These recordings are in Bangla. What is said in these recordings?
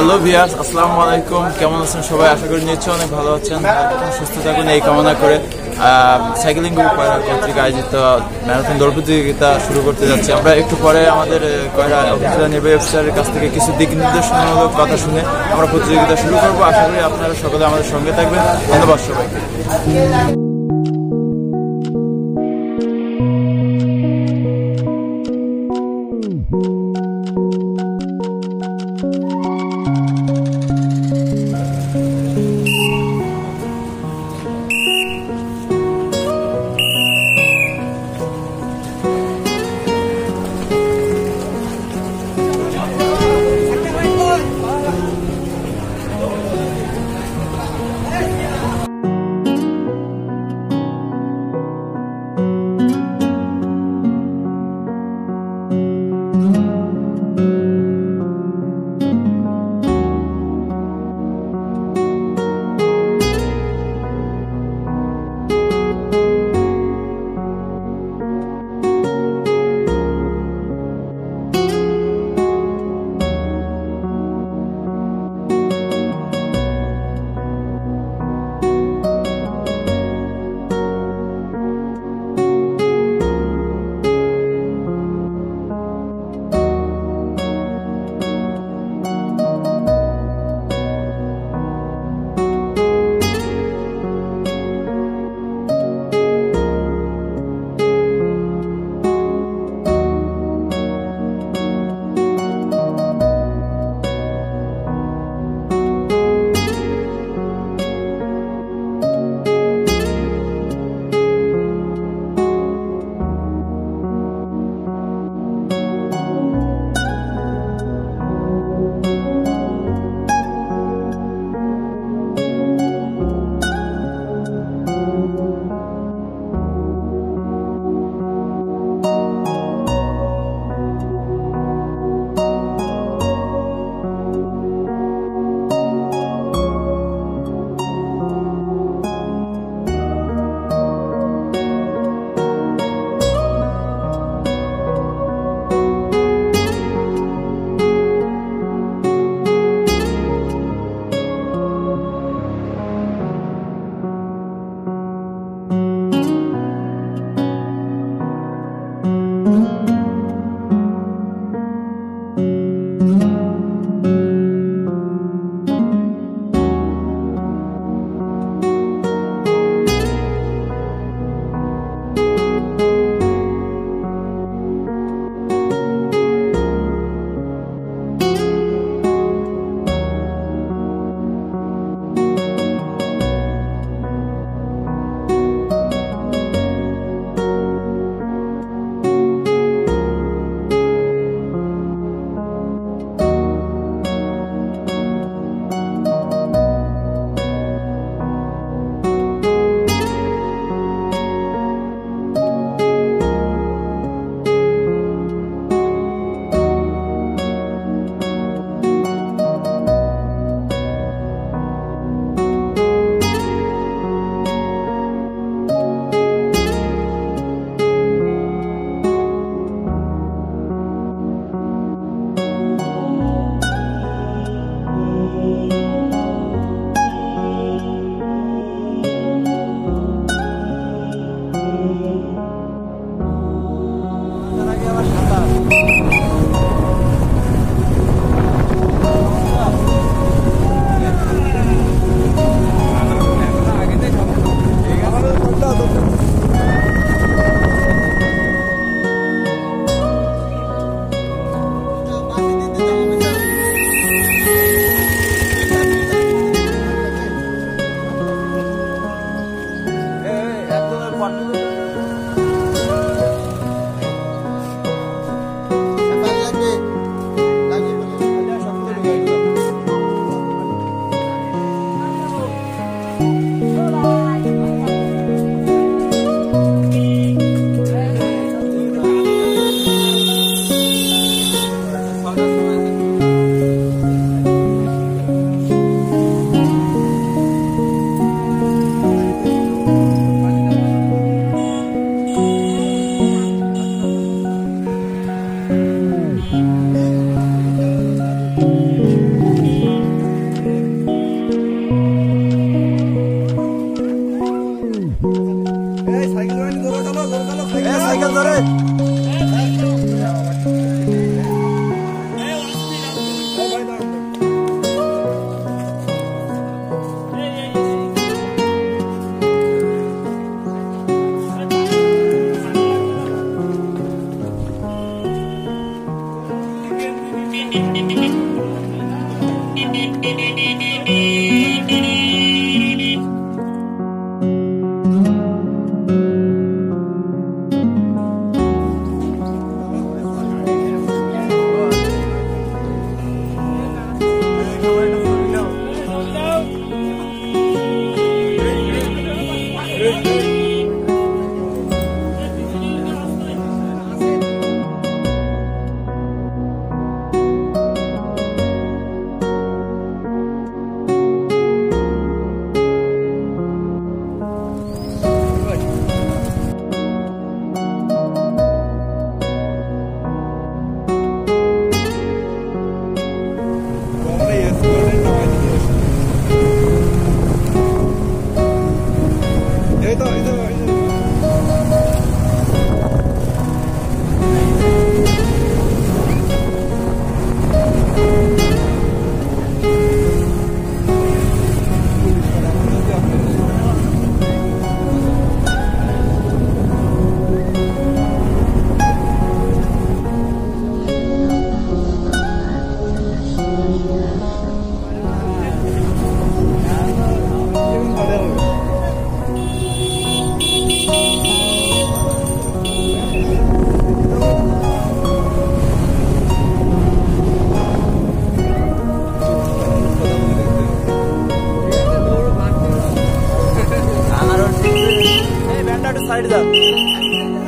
হ্যালো ভিউয়ার্স, আসসালামু আলাইকুম। কেমন আছেন সবাই? আশা করি নিশ্চয়ই অনেক ভালো আছেন, সুস্থ থাকুন এই কামনা করে সাইকেলিং গ্রুপ কয়রা কর্তৃক আয়োজিত ম্যারাথন দৌড় প্রতিযোগিতা শুরু করতে যাচ্ছি। আমরা একটু পরে আমাদের কয়রা উপজেলা নির্বাহী অফিসারের কাছ থেকে কিছু দিক নির্দেশনামূলক কথা শুনে আমরা প্রতিযোগিতা শুরু করবো। আশা করি আপনারা সকলে আমাদের সঙ্গে থাকবেন। ধন্যবাদ সবাইকে।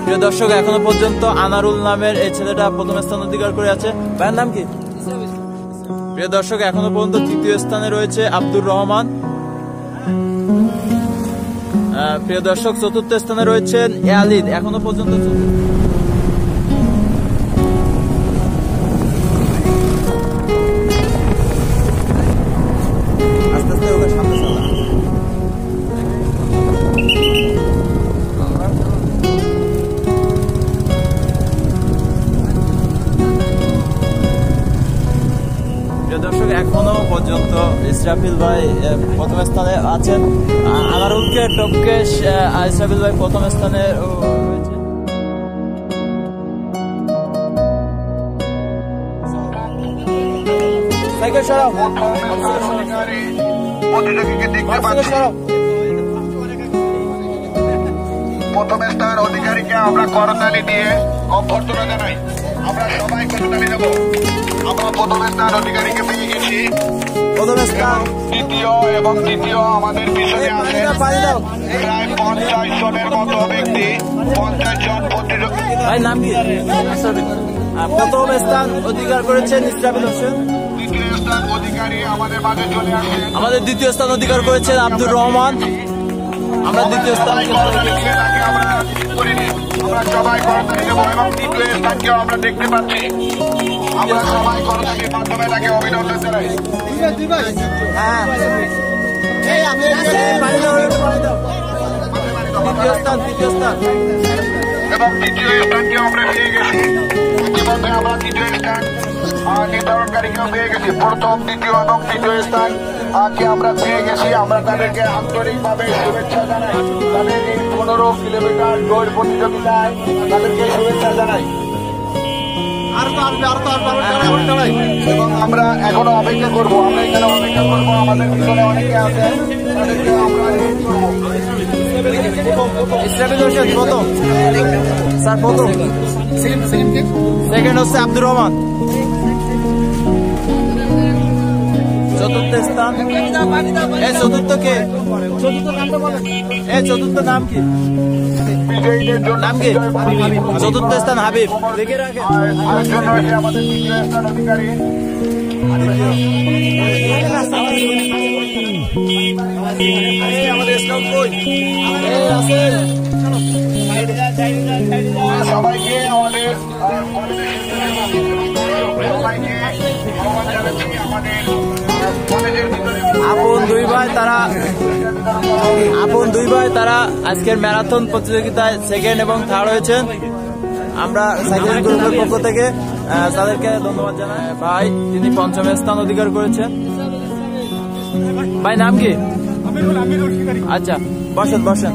প্রিয় দর্শক, এখনো পর্যন্ত আনারুল নামের এই ছেলেটা প্রথম স্থান অধিকার করে আছে। ভাইয়ের নাম কি? প্রিয় দর্শক, এখনো পর্যন্ত তৃতীয় স্থানে রয়েছে আব্দুর রহমান। প্রিয় দর্শক, চতুর্থ স্থানে রয়েছেন ইয়ালিদ, এখনো পর্যন্ত আস্তে আস্তে ওকে সামনে চালা। দর্শক, এখনো পর্যন্ত ইসরাফিল ভাই প্রথম স্থানে আছেন। আনারুলকে টপকে ইসরাফিল ভাই প্রথম স্থানে রয়েছে। সাইকেল সরাও, প্রথম স্থান অধিকারীকে আমরা করতালি দিয়ে অভ্যর্থনা জানাই। আমরা সবাই করতালি দেব। আমরা প্রথম স্থান অধিকারীকে পেয়ে গেছি। প্রথম স্থান দ্বিতীয় এবং তৃতীয় আমাদের পিছনে আছে প্রায় 50 জনের মতো ব্যক্তি। 50 জন প্রতিযোগী। ভাই নাম কি? প্রথম স্থান অধিকার করেছেন ইসরাফিল হোসেন। দ্বিতীয় স্থান অধিকারী আমাদের মাঝে চলে আসে। আমাদের দ্বিতীয় স্থান অধিকার করেছেন আব্দুর রহমান। আমরা দ্বিতীয় স্থান আমরা সবাই করতালি দেবো এবং তৃতীয় স্থানকেও আমরা দেখতে পাচ্ছি। আমরা সবাই করতালির মাধ্যমে তাকে অভিনন্দন জানাই। এবং তৃতীয় স্থানকেও আমরা পেয়ে গেছি। ইতিমধ্যে আমরা তৃতীয় স্থান নির্ধারণকারীকেও পেয়ে গেছি। প্রথম, দ্বিতীয় এবং তৃতীয় স্থান কে আমরা পেয়ে গেছি। আমরা তাদেরকে আন্তরিকভাবে শুভেচ্ছা জানাই। তাদের এই 15 কিলোমিটার দৌড় প্রতিযোগিতায় তাদেরকে শুভেচ্ছা জানাই। এবং আমরা এখনো অপেক্ষা করবো। আমরা এখানে অপেক্ষা করবো। আমাদের পিছনে অনেকে আছেন, তাদেরকে আমরা ইসরাফিল হোসেন প্রথম, স্যার প্রথম। সেকেন্ড হচ্ছে আব্দুর রহমান। চতুর্থ স্থান চতুর্থ কে? চতুর্থ নাম কি? নাম কি? চতুর্থ স্থান হাবিব। দেখে রাখেন। আমাদের তৃতীয় স্থান অধিকারী আমাদের ইসলাম কই? সবাইকে আমাদের আপন দুই ভাই তারা আজকের ম্যারাথন প্রতিযোগিতায় সেকেন্ড এবং থার্ড হয়েছেন। আমরা সাইকেল গ্রুপের পক্ষ থেকে তাদেরকে ধন্যবাদ জানাই। ভাই তিনি পঞ্চম স্থান অধিকার করেছেন। ভাই নাম কি? আচ্ছা, বসেন বসেন।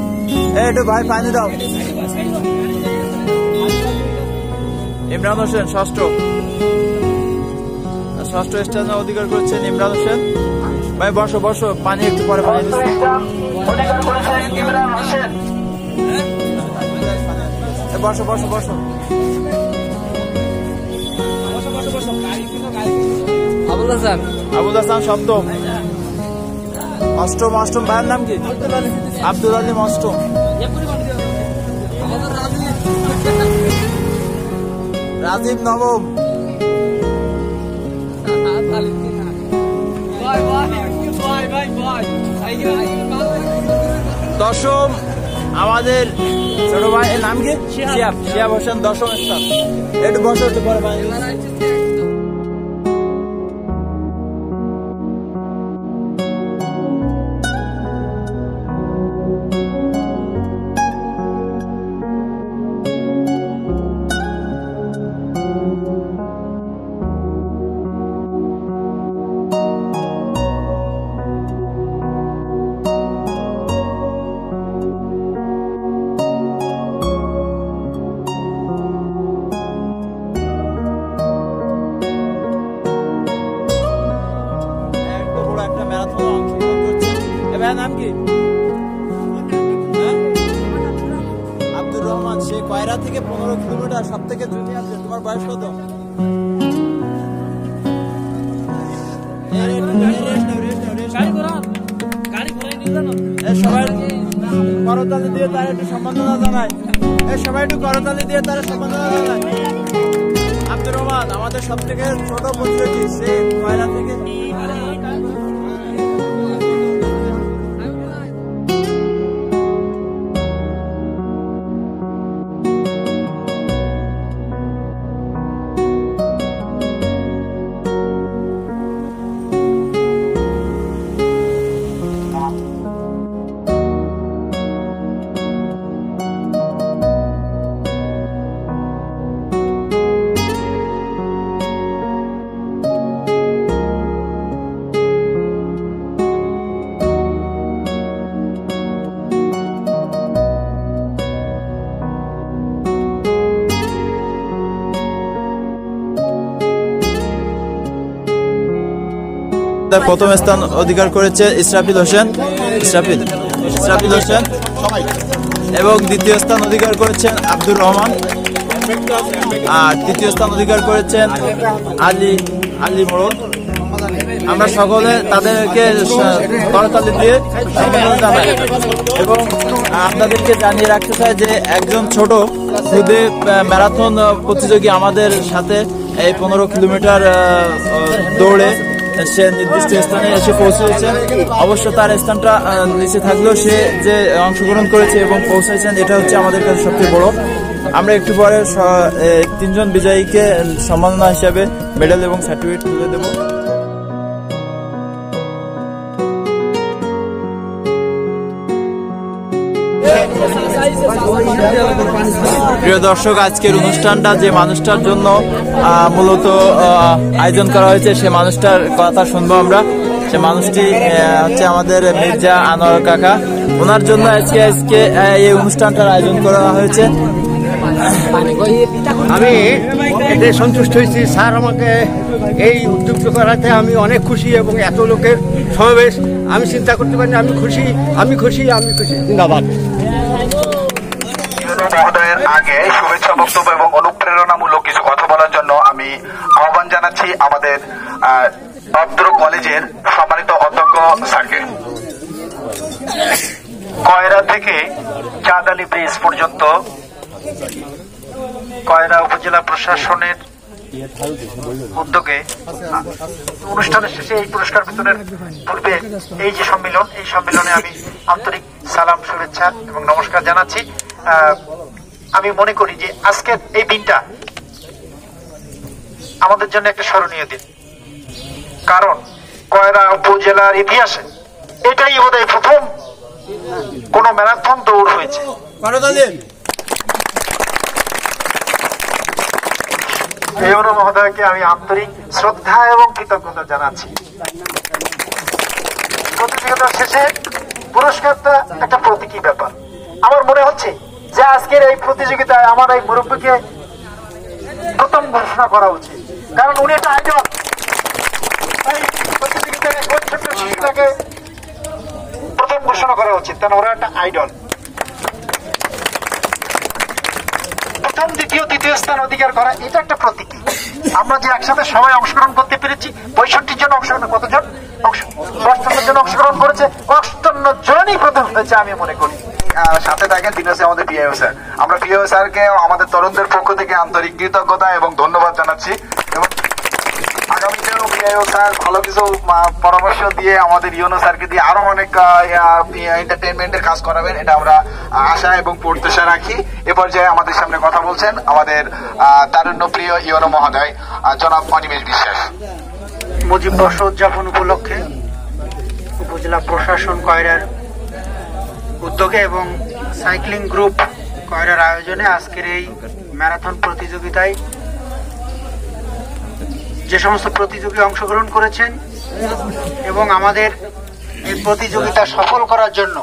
একটু ভাই পানি দাও। ইমরান হোসেন ষষ্ঠ স্থানে অধিকার করেছেন ইমরান হোসেন। ভাই বসো বসো, পানি একটু পরে পানি। বসো বসো বসো। আবুল হাসান সপ্তম। অষ্টম ভাইয়ের নাম কি? আব্দুল আলিম অষ্টম। রাজীব নবম। দশম আমাদের ছোট ভাইয়ের নাম কি? শিয়াব হোসেন দশম স্থান। একটু বসো, একটু পরে ভাই। নাম কি? আব্দুর রহমান। সে কয়রা থেকে 15 কিলোমিটার, সব থেকে জুনিয়র। তোমার বয়স কত? সবাই করতালি দিয়ে তারা একটু সম্মাননা জানায়। সবাই একটু করতালি দিয়ে তারা সম্মাননা জানায়। আব্দুর রহমান আমাদের সব থেকে ছোট প্রতিযোগী, সে কয়লা থেকে প্রথম স্থান অধিকার করেছে ইসরাফিল হোসেন এবং দ্বিতীয় স্থান অধিকার করেছেন আব্দুর রহমান, আর তৃতীয় স্থান অধিকার করেছেন আলী মোড়ল। আমরা সকলে তাদেরকে করতালি দিয়ে সম্মাননা জানাই এবং আপনাদেরকে জানিয়ে রাখতে চাই যে একজন ছোট খুদে ম্যারাথন প্রতিযোগী আমাদের সাথে এই 15 কিলোমিটার দৌড়ে সে নির্দিষ্ট স্থানে এসে পৌঁছেছেন। অবশ্য তার স্থানটা নিচে থাকলেও সে যে অংশগ্রহণ করেছে এবং পৌঁছেছেন, এটা হচ্ছে আমাদের কাছে সবচেয়ে বড়। আমরা একটু পরে 3 জন বিজয়ীকে সম্মাননা হিসাবে মেডেল এবং সার্টিফিকেট তুলে দেব। প্রিয় দর্শক, আজকের অনুষ্ঠানটা যে মানুষটার জন্য মূলত আয়োজন করা হয়েছে, সে মানুষটার কথা শুনবো আমরা। সে মানুষটি হচ্ছে আমাদের মির্জা আনোয়ার কাকা। ওনার জন্য আজকে এই অনুষ্ঠানটার আয়োজন করা হয়েছে। আমি এতে সন্তুষ্ট হয়েছি। স্যার আমাকে এই উদ্যোগ করাতে আমি অনেক খুশি এবং এত লোকের সমাবেশ আমি চিন্তা করতে পারিনি। আমি খুশি। জিন্দাবাদ। মহোদয়ের আগে শুভেচ্ছা বক্তব্য এবং অনুপ্রেরণামূলক কিছু কথা বলার জন্য আমি আহ্বান জানাচ্ছি আমাদের ভদ্র কলেজের সম্মানিত অধ্যক্ষ স্যারকে। কয়রা থেকে চাঁদালি ব্রিজ পর্যন্ত কয়রা উপজেলা প্রশাসনের উদ্যোগে অনুষ্ঠানের শেষে এই পুরস্কার বিতরণের পূর্বে এই যে সম্মেলন, এই সম্মেলনে আমি আন্তরিক সালাম, শুভেচ্ছা এবং নমস্কার জানাচ্ছি। আমি মনে করি যে আজকের এই দিনটা আমাদের জন্য একটা স্মরণীয় দিন, কারণ কয়রা উপজেলার ইতিহাসে এটাই বোধহয় প্রথম কোন ম্যারাথন দৌড় হয়েছে। মেয়র মহোদয়কে আমি আন্তরিক শ্রদ্ধা এবং কৃতজ্ঞতা জানাচ্ছি। প্রতিযোগিতার শেষে পুরস্কারটা একটা প্রতীকী ব্যাপার। আমার মনে হচ্ছে যে আজকের এই প্রতিযোগিতায় আমার এই মুরব্বীকে প্রথম ঘোষণা করা উচিত, কারণ উনি একটা আইডল। এই প্রতিযোগিতায় ছোট্ট শিশুটাকে প্রথম ঘোষণা করা উচিত, কারণ ওরা একটা আইডল। প্রথম, দ্বিতীয়, তৃতীয় স্থান অধিকার করা এটা একটা প্রতীকী। আমরা যে একসাথে সবাই অংশগ্রহণ করতে পেরেছি, 65 জন অংশগ্রহণ, কতজন 58 জন অংশগ্রহণ করেছে, 58 জনই প্রথম হয়েছে আমি মনে করি। সাথে থাকেন তিনি হচ্ছে আমাদের পিআইও স্যার। আমরা পিআইও স্যারকে আমাদের তরুণদের পক্ষ থেকে আন্তরিক কৃতজ্ঞতা এবং ধন্যবাদ জানাচ্ছি এবং আগামীতেও পিআইও স্যার ভালো কিছু পরামর্শ দিয়ে আমাদের ইউনো স্যারকে দিয়ে আরো অনেক এন্টারটেইনমেন্টের কাজ করাবেন, এটা আমরা আশা এবং প্রত্যাশা রাখি। এ পর্যায়ে আমাদের সামনে কথা বলছেন আমাদের তারুণ্য প্রিয় ইউনো মহোদয় জনাব অনিমেষ বিশ্বাস। মুজিব বর্ষ উদযাপন উপলক্ষে উপজেলা প্রশাসন কয়রার উদ্যোগে এবং সাইক্লিং গ্রুপ কয়রার আয়োজনে আজকের এই ম্যারাথন প্রতিযোগিতায় যে সমস্ত প্রতিযোগী অংশগ্রহণ করেছেন এবং আমাদের এই প্রতিযোগিতা সফল করার জন্য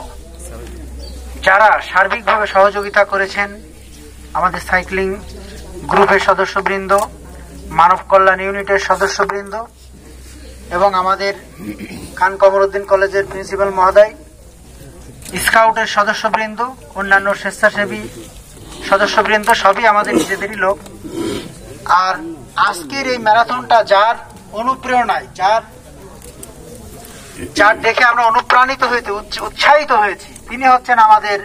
যারা সার্বিকভাবে সহযোগিতা করেছেন, আমাদের সাইক্লিং গ্রুপের সদস্যবৃন্দ, মানব কল্যাণ ইউনিটের সদস্যবৃন্দ এবং আমাদের খান কমরউদ্দিন কলেজের প্রিন্সিপাল মহোদয়, স্কাউটের সদস্যবৃন্দ, অন্যান্য স্বেচ্ছাসেবী সদস্যবৃন্দ, সবই আমাদের নিজেদেরই লোক। আর আজকের এই ম্যারাথনটা যার অনুপ্রেরণায়, যার দেখে আমরা অনুপ্রাণিত হয়েছি, উৎসাহিত হয়েছি, তিনি হচ্ছেন আমাদের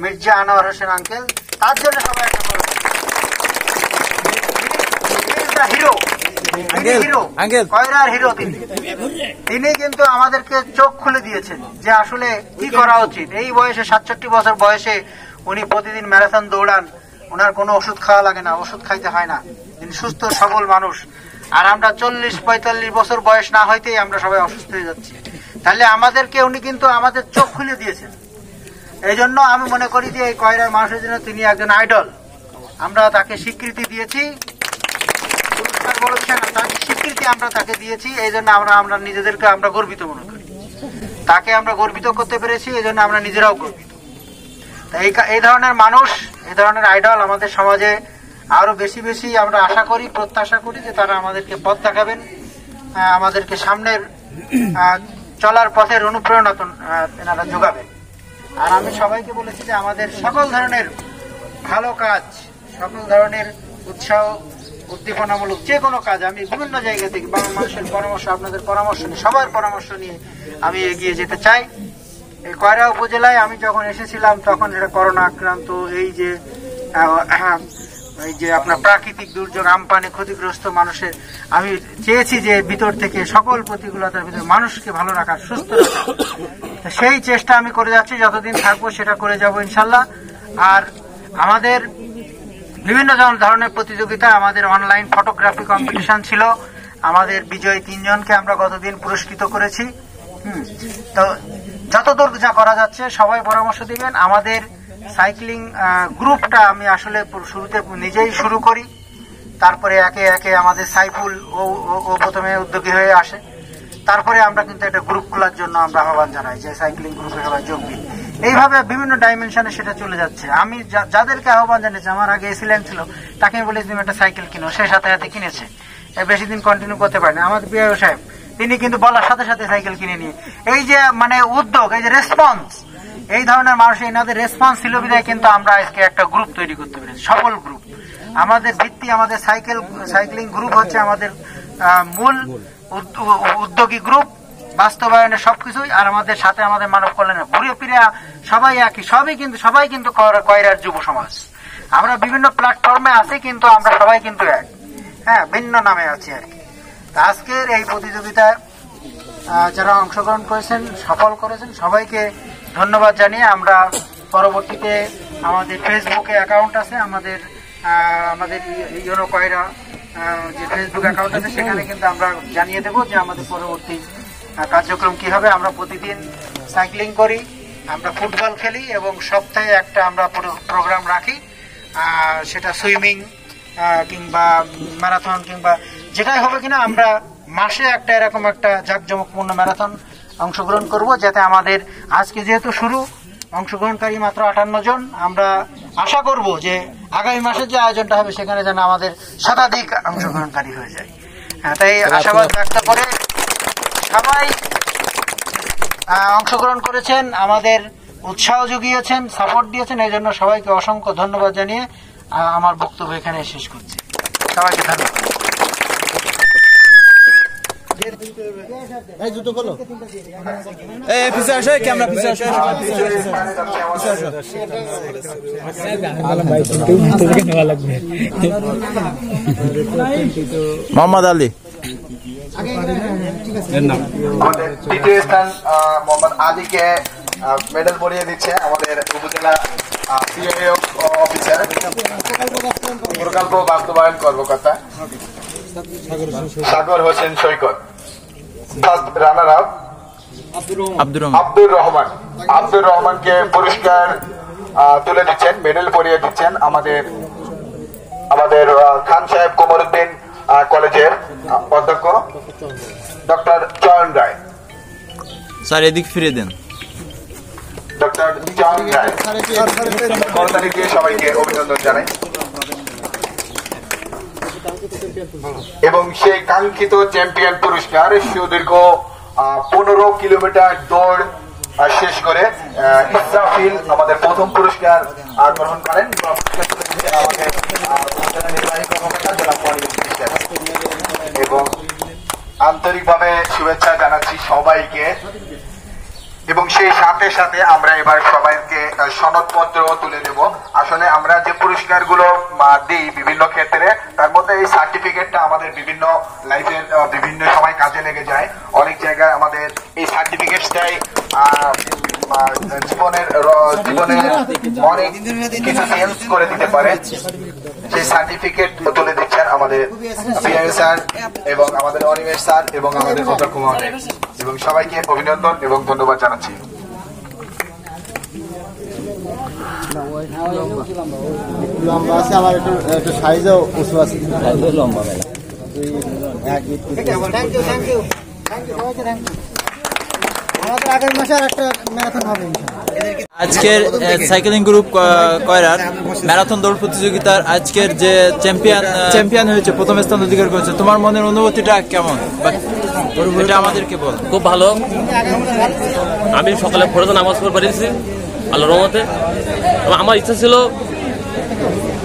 মির্জা আনোয়ার হোসেন আঙ্কেল, তার জন্য সবাই একটা বড় হিরো, কয়রার হিরো। তিনি কিন্তু আমাদেরকে চোখ খুলে দিয়েছেন যে আসলে কি করা উচিত। এই বয়সে 67 বছর বয়সে উনি প্রতিদিন ম্যারাথন দৌড়ান, ওনার কোনো ওষুধ খাওয়া লাগে না, ওষুধ খাইতে হয় না, তিনি সুস্থ সবল মানুষ। আর আমরা 40-45 বছর বয়স না হইতেই আমরা সবাই অসুস্থ হয়ে যাচ্ছি। তাহলে আমাদেরকে উনি কিন্তু আমাদের চোখ খুলে দিয়েছেন। এই জন্য আমি মনে করি যে এই কয়রার মানুষের জন্য তিনি একজন আইডল। আমরা তাকে স্বীকৃতি দিয়েছি, পুরস্কার বড় বিষয় না, তাকে স্বীকৃতি আমরা তাকে দিয়েছি। এই জন্য আমরা নিজেদেরকে আমরা গর্বিত মনে করি, তাকে আমরা গর্বিত করতে পেরেছি, এই জন্য আমরা নিজেরাও গর্বিত। এই ধরনের মানুষ, এই ধরনের আইডল আমাদের সমাজে আরো বেশি বেশি আমরা আশা করি, প্রত্যাশা করি যে তারা আমাদেরকে পথ দেখাবেন, আমাদেরকে সামনের চলার পথের অনুপ্রেরণা এনারা যোগাবেন। আর আমি সবাইকে বলেছি যে আমাদের সকল ধরনের ভালো কাজ, সকল ধরনের উৎসাহ উদ্দীপনামূলক যে কোনো কাজ আমি বিভিন্ন জায়গা থেকে মানুষের পরামর্শ, আপনাদের পরামর্শ নিয়ে, সবার পরামর্শ নিয়ে আমি এগিয়ে যেতে চাই। এই কয়রা উপজেলায় আমি যখন এসেছিলাম তখন এটা করোনা আক্রান্ত, এই যে আপনার প্রাকৃতিক দুর্যোগ, আমপানে ক্ষতিগ্রস্ত মানুষের আমি চেয়েছি যে ভিতর থেকে সকল প্রতিকূলতার ভিতরে মানুষকে ভালো রাখার, সুস্থ রাখার, সেই চেষ্টা আমি করে যাচ্ছি। যতদিন থাকবো সেটা করে যাব ইনশাল্লাহ। আর আমাদের বিভিন্ন ধরনের প্রতিযোগিতা, আমাদের অনলাইন ফটোগ্রাফি কম্পিটিশন ছিল, আমাদের বিজয়ী 3 জনকে আমরা গতদিন পুরস্কৃত করেছি। তো যতদূর যা করা যাচ্ছে সবাই পরামর্শ দিবেন। আমাদের সাইক্লিং গ্রুপটা আমি আসলে শুরুতে নিজেই শুরু করি, তারপরে একে একে আমাদের সাইফুল ও প্রথমে উদ্যোগী হয়ে আসে, তারপরে আমরা কিন্তু একটা গ্রুপ খোলার জন্য আমরা আহ্বান জানাই যে সাইক্লিং গ্রুপে সবাই যোগ দিন। এইভাবে বিভিন্ন ডাইমেনশনে সেটা চলে যাচ্ছে। আমি যাদেরকে আহ্বান জানিয়েছি, আমার আগে এসিল্যান্ড ছিল, তাকে আমি বলেছি তুমি একটা সাইকেল কিনো, সে সাথে সাথে কিনেছে, বেশি দিন কন্টিনিউ করতে পারেনি। আমাদের বিআইও সাহেব তিনি কিন্তু বলার সাথে সাথে সাইকেল কিনে নিয়ে, এই যে মানে উদ্যোগ, এই যে রেসপন্স, এই ধরনের মানুষ এনাদের রেসপন্স ছিল বিধায় কিন্তু আমরা আজকে একটা গ্রুপ তৈরি করতে পেরেছি, সফল গ্রুপ। আমাদের ভিত্তি, আমাদের সাইক্লিং গ্রুপ হচ্ছে আমাদের মূল উদ্যোগী গ্রুপ, বাস্তবায়নের সবকিছুই। আর আমাদের সাথে আমাদের মানব কল্যাণের ঘুরে ফিরে সবাই একই, সবাই কিন্তু কয়রার যুব সমাজ। আমরা বিভিন্ন প্ল্যাটফর্মে আছি কিন্তু আমরা সবাই কিন্তু এক, হ্যাঁ, ভিন্ন নামে আছি আর কি। আজকের এই প্রতিযোগিতায় যারা অংশগ্রহণ করেছেন, সফল করেছেন, সবাইকে ধন্যবাদ জানিয়ে আমরা পরবর্তীতে আমাদের ফেসবুকে অ্যাকাউন্ট আছে, আমাদের ইউনো কয়রা যে ফেসবুক অ্যাকাউন্ট আছে, সেখানে কিন্তু আমরা জানিয়ে দেবো যে আমাদের পরবর্তী কার্যক্রম কি হবে। আমরা প্রতিদিন সাইক্লিং করি, আমরা ফুটবল খেলি এবং সপ্তাহে একটা আমরা প্রোগ্রাম রাখি, সেটা সুইমিং কিংবা ম্যারাথন কিংবা যেটাই হবে কিনা, আমরা মাসে একটা এরকম একটা জাঁকজমকপূর্ণ ম্যারাথন অংশগ্রহণ করব, যাতে আমাদের আজকে যেহেতু শুরু, অংশগ্রহণকারী মাত্র 58 জন, আমরা আশা করব যে আগামী মাসের যে আয়োজনটা হবে সেখানে যেন আমাদের শতাধিক অংশগ্রহণকারী হয়ে যায়। তাই আশাবাদ ব্যক্ত করে সবাই অংশগ্রহণ করেছেন, আমাদের উৎসাহ জুগিয়েছেন, সাপোর্ট দিয়েছেন, এই জন্য সবাইকে অসংখ্য ধন্যবাদ জানিয়ে আমার বক্তব্য এখানে শেষ করছি। সবাইকে ধন্যবাদ। মোহাম্মদ আলী, দ্বিতীয় স্থান মোহাম্মদ আলীকে মেডেল পরিয়ে দিচ্ছে আমাদের উপজেলা সিআইও অফিসার, প্রকল্প বাস্তবায়ন কর্মকর্তা সাগর হোসেন সৈকত। ফার্স্ট রানার আপ আব্দুর রহমানকে পুরস্কার তুলে দিচ্ছেন, মেডেল পরিয়ে দিচ্ছেন আমাদের খান সাহেব কোমরউদ্দিন কলেজের অধ্যক্ষ ডক্টর চয়ন রায়। স্যার এদিক ফিরে দেন। ডক্টর চয়ন রায় করতালিকে সবাইকে অভিনন্দন জানাই। এবং সেই কাঙ্ক্ষিত চ্যাম্পিয়ন পুরস্কার সুদীর্ঘ 15 কিলোমিটার দৌড় শেষ করে ইসরাফিল আমাদের প্রথম পুরস্কার গ্রহণ করেন। এবং আন্তরিকভাবে শুভেচ্ছা জানাচ্ছি সবাইকে। এবং সেই সাথে সাথে আমরা এবার সবাইকে সনদপত্র তুলে দেব। আসলে আমরা যে পুরস্কারগুলো দিই বিভিন্ন ক্ষেত্রে, তার মধ্যে এই সার্টিফিকেটটা আমাদের বিভিন্ন লাইফের বিভিন্ন সময় কাজে লেগে যায়। অনেক জায়গায় আমাদের এই সার্টিফিকেটটাই জীবনের অনেক কিছু চেঞ্জ করে দিতে পারে। সেই সার্টিফিকেট তুলে দিচ্ছেন আমাদের বিআই স্যার এবং আমাদের অনিমেষ স্যার এবং আমাদের অধ্যক্ষ মহোদয়, এবং সবাইকে অভিনন্দন এবং ধন্যবাদ জানাচ্ছি। লম্বা আছে, আমার একটু সাইজও উঁচু আছে, লম্বা আমাদের আগের মাসে আর একটা ম্যারাথন হবে। আজকের সাইকেলিং গ্রুপ কয়রার ম্যারাথন দৌড় প্রতিযোগিতার আজকের যে চ্যাম্পিয়ন হয়েছে, প্রথম স্থান অধিকার করেছে, তোমার মনের অনুভূতিটা কেমন? এটা আমাদেরকে বল। খুব ভালো। আমি সকালে ফরজ নামাজ পড়ে পেরেছি আল্লাহর রহমতে। আমার ইচ্ছা ছিল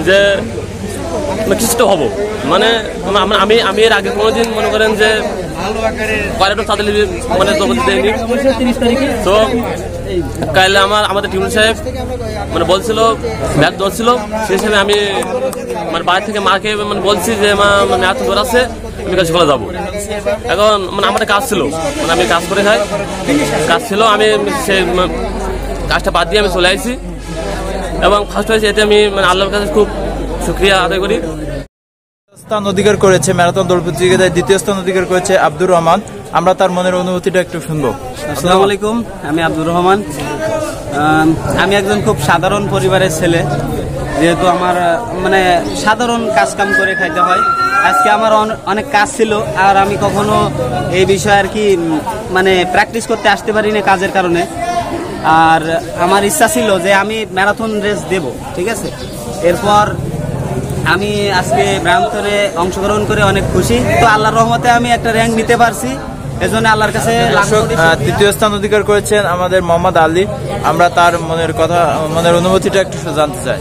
যে কিছুটা হবো, মানে আমি এর আগে কোনোদিন মনে করেন যে কয়রাটা চাঁদা মানে জগৎ দেয়নি। তো কাইলে আমাদের টিউন সাহেব মানে বলছিল ব্যাগ ধরছিল, সেই হিসাবে আমি মানে বাড়ি থেকে মাকে মানে বলছি যে মা মানে এত দূর আছে, আমি কাজ চলে যাবো। এখন মানে আমাদের কাজ ছিল, মানে আমি কাজ করে খাই, কাজ ছিল, আমি সেই কাজটা বাদ দিয়ে আমি চলে আসছি এবং ফার্স্ট হয়েছে। এতে আমি মানে আল্লাহর কাছে খুব শুকরিয়া আদায় করি। স্থান অধিকার করেছে ম্যারাথন দৌড় প্রতিযোগিতায়, দ্বিতীয় স্থান অধিকার করেছে আব্দুর রহমান। আমরা তার মনের অনুভূতিটা একটু শুনবো। আসসালামু আলাইকুম, আমি আব্দুর রহমান। আমি একজন খুব সাধারণ পরিবারের ছেলে, যেহেতু আমার মানে সাধারণ কাজ কাম করে খাইতে হয়। আজকে আমার অনেক কাজ ছিল, আর আমি কখনো এই বিষয়ে আর কি মানে প্র্যাকটিস করতে আসতে পারিনি কাজের কারণে। আর আমার ইচ্ছা ছিল যে আমি ম্যারাথন রেস দেব, ঠিক আছে। এরপর আমি আজকে ম্যারাথনে অংশগ্রহণ করে অনেক খুশি। তো আল্লাহর রহমতে আমি একটা র্যাঙ্ক নিতে পারছি, এজন্য আল্লাহর কাছে। তৃতীয় স্থান অধিকার করেছেন আমাদের মোহাম্মদ আলী। আমরা তার মনের অনুভূতিটা একটু জানতে চাই।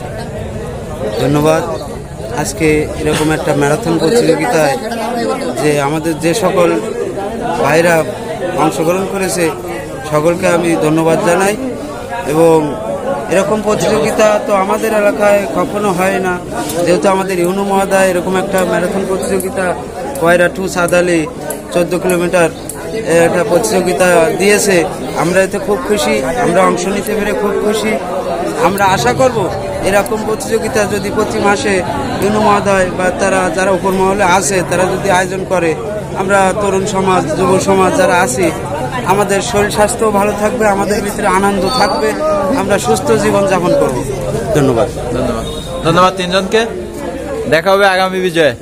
ধন্যবাদ। আজকে এরকম একটা ম্যারাথন প্রতিযোগিতায় যে আমাদের যে সকল ভাইরা অংশগ্রহণ করেছে, সকলকে আমি ধন্যবাদ জানাই। এবং এরকম প্রতিযোগিতা তো আমাদের এলাকায় কখনো হয় না, যেহেতু আমাদের ইউনু মহোদয় এরকম একটা ম্যারাথন প্রতিযোগিতা কয়রা টু সাদালি 14 কিলোমিটার একটা প্রতিযোগিতা দিয়েছে। আমরা এতে খুব খুশি, আমরা অংশ নিতে পেরে খুব খুশি। আমরা আশা করব এরকম প্রতিযোগিতা যদি প্রতি মাসে ইউনু মহোদয় বা তারা যারা উপর মহলে আছে তারা যদি আয়োজন করে, আমরা তরুণ সমাজ, যুব সমাজ যারা আছি, আমাদের শরীর স্বাস্থ্য ভালো থাকবে, আমাদের ভিতরে আনন্দ থাকবে, আমরা সুস্থ জীবন যাপন করব। ধন্যবাদ। ধন্যবাদ তিনজনকে। দেখা হবে আগামী বিজয়ে।